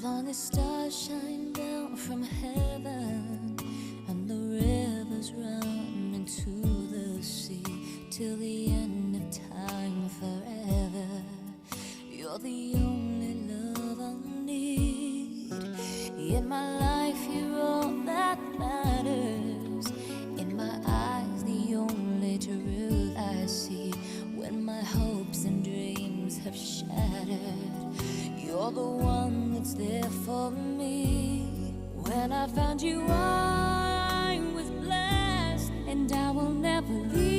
long as stars shine down from heaven and the rivers run into the sea till the end of time forever, you're the only love I'll need. In my life you're all that matters. In my eyes the only truth I see. When my hopes and dreams have shattered, you're the one that's there for me. When I found you I was blessed, and I will never leave.